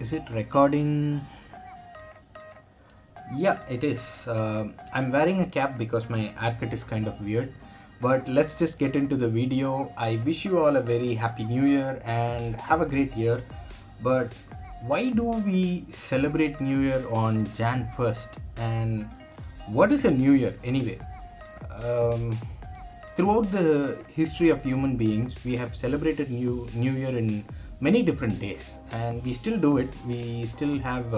Is it recording? Yeah, it is. I'm wearing a cap because my haircut is kind of weird. But let's just get into the video. I wish you all a very happy new year and have a great year. But why do we celebrate New Year on Jan 1st? And what is a New Year anyway? Um, Throughout the history of human beings, we have celebrated New Year in many different days, and we still do it. We still have,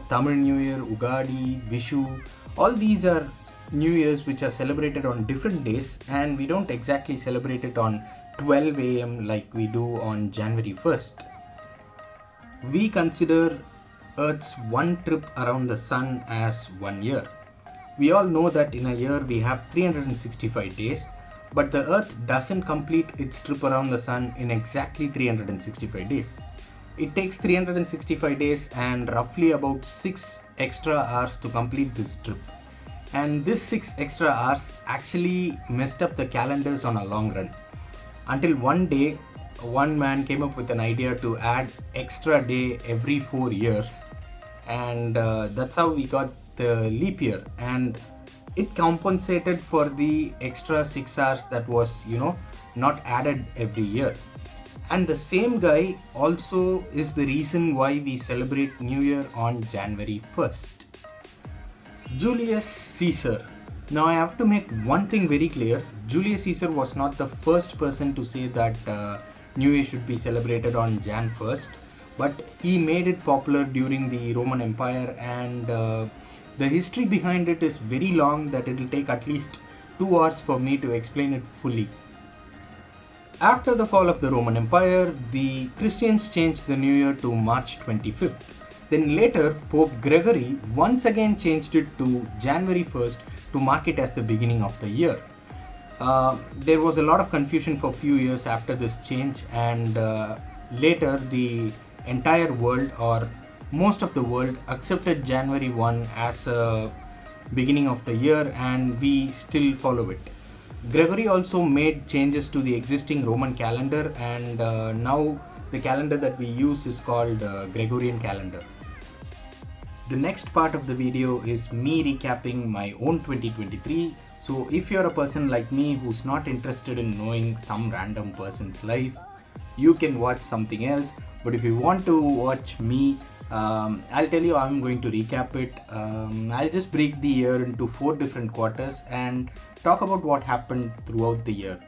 Tamil New Year, Ugadi, Vishu. All these are New Years which are celebrated on different days, and we don't exactly celebrate it on 12 a.m. like we do on January 1st. We consider Earth's one trip around the sun as 1 year. We all know that in a year we have 365 days, but the Earth doesn't complete its trip around the sun in exactly 365 days. It takes 365 days and roughly about 6 extra hours to complete this trip. And this 6 extra hours actually messed up the calendars on a long run. Until one day, one man came up with an idea to add extra day every 4 years, and that's how we got the leap year, and it compensated for the extra 6 hours that was not added every year. And the same guy also is the reason why we celebrate New Year on January 1st. Julius Caesar. Now I have to make one thing very clear. Julius Caesar was not the first person to say that New Year should be celebrated on Jan 1st, but he made it popular during the Roman Empire, and the history behind it is very long that it will take at least 2 hours for me to explain it fully. After the fall of the Roman Empire, the Christians changed the New Year to March 25th. Then later, Pope Gregory once again changed it to January 1st to mark it as the beginning of the year. There was a lot of confusion for a few years after this change, and later the entire world, or most of the world, accepted January 1 as a beginning of the year, and we still follow it. Gregory also made changes to the existing Roman calendar, and now the calendar that we use is called Gregorian calendar. The next part of the video is me recapping my own 2023. So if you're a person like me who's not interested in knowing some random person's life, you can watch something else. But if you want to watch me, I'll tell you how I'm going to recap it. I'll just break the year into 4 different quarters and talk about what happened throughout the year.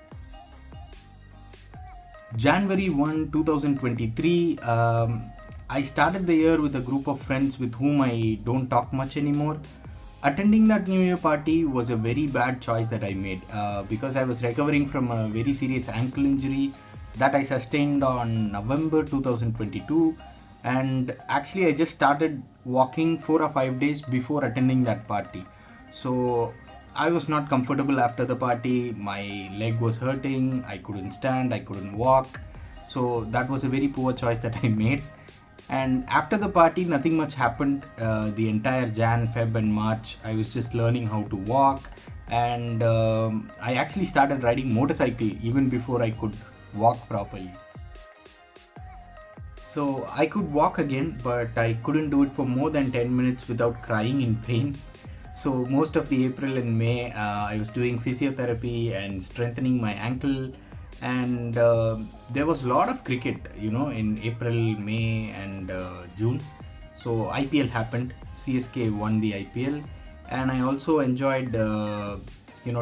January 1, 2023, I started the year with a group of friends with whom I don't talk much anymore. Attending that New Year party was a very bad choice that I made because I was recovering from a very serious ankle injury that I sustained on November 2022, and actually I just started walking 4 or 5 days before attending that party. So I was not comfortable after the party. My leg was hurting, I couldn't stand, I couldn't walk. So that was a very poor choice that I made. And after the party, nothing much happened. The entire Jan, Feb and March, I was just learning how to walk, and I actually started riding motorcycle even before I could walk properly. So I could walk again, but I couldn't do it for more than 10 minutes without crying in pain. So most of the April and May, I was doing physiotherapy and strengthening my ankle, and there was a lot of cricket, in April, May and June. So IPL happened, CSK won the IPL, and I also enjoyed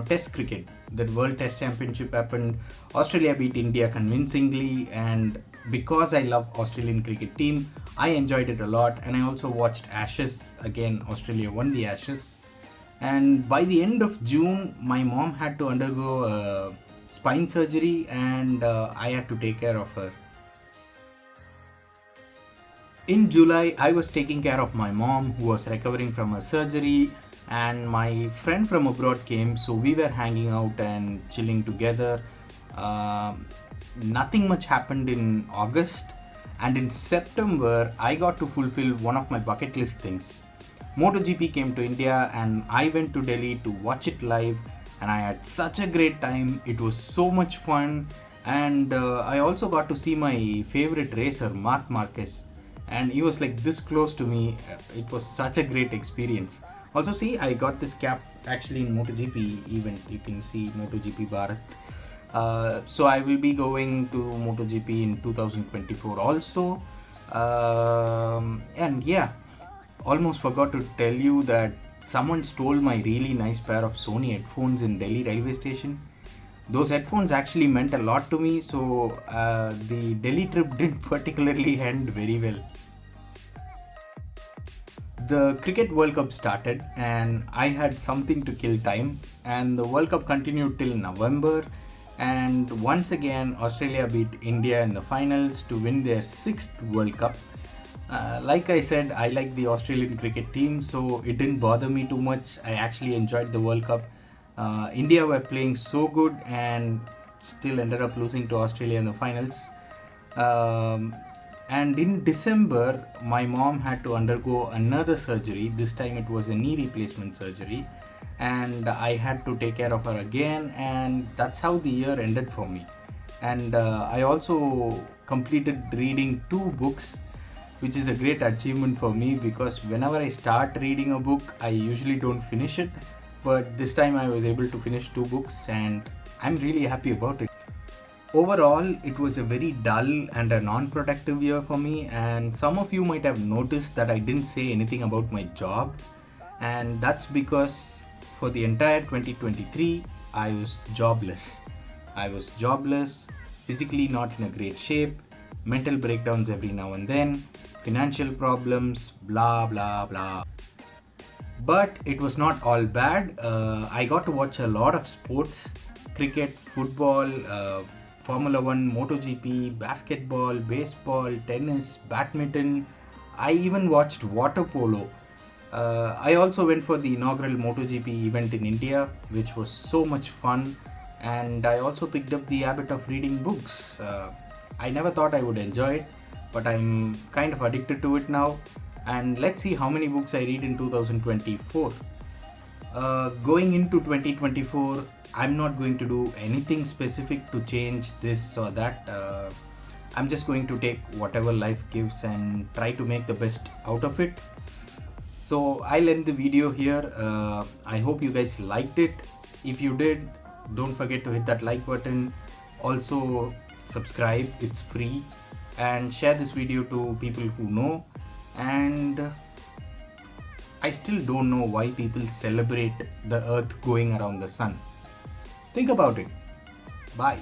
Test cricket. The World Test Championship happened. Australia beat India convincingly, and because I love Australian cricket team, I enjoyed it a lot. And I also watched Ashes. Again, Australia won the Ashes. And by the end of June, my mom had to undergo spine surgery, and I had to take care of her. In July, I was taking care of my mom who was recovering from her surgery, and my friend from abroad came, so we were hanging out and chilling together. Nothing much happened in August, and in September, I got to fulfill one of my bucket list things. MotoGP came to India, and I went to Delhi to watch it live, and I had such a great time. It was so much fun, and I also got to see my favorite racer, Marc Marquez. and he was like this close to me. It was such a great experience. Also, see, I got this cap actually in MotoGP event. You can see MotoGP Bharat. So I will be going to MotoGP in 2024 also. And yeah, almost forgot to tell you that someone stole my really nice pair of Sony headphones in Delhi railway station. Those headphones actually meant a lot to me, so the Delhi trip didn't particularly end very well. The Cricket World Cup started and I had something to kill time, and the World Cup continued till November, and once again Australia beat India in the finals to win their 6th World Cup. Like I said, I like the Australian cricket team, so it didn't bother me too much. I actually enjoyed the World Cup. India were playing so good and still ended up losing to Australia in the finals. And in December, my mom had to undergo another surgery. This time it was a knee replacement surgery, and I had to take care of her again, and that's how the year ended for me. And I also completed reading 2 books, which is a great achievement for me because whenever I start reading a book, I usually don't finish it. But this time I was able to finish 2 books, and I'm really happy about it. Overall, it was a very dull and a non-productive year for me, and some of you might have noticed that I didn't say anything about my job, and that's because for the entire 2023, I was jobless. I was jobless, physically not in a great shape, mental breakdowns every now and then, financial problems, blah blah blah. But it was not all bad. I got to watch a lot of sports: cricket, football, Formula One, MotoGP, basketball, baseball, tennis, badminton. I even watched water polo. I also went for the inaugural MotoGP event in India, which was so much fun. And I also picked up the habit of reading books. I never thought I would enjoy it, but I'm kind of addicted to it now. And let's see how many books I read in 2024. Going into 2024, I'm not going to do anything specific to change this or that. I'm just going to take whatever life gives and try to make the best out of it. So I'll end the video here. I hope you guys liked it. If you did, don't forget to hit that like button. Also subscribe, it's free, and share this video to people who know. And I still don't know why people celebrate the earth going around the sun. Think about it. Bye.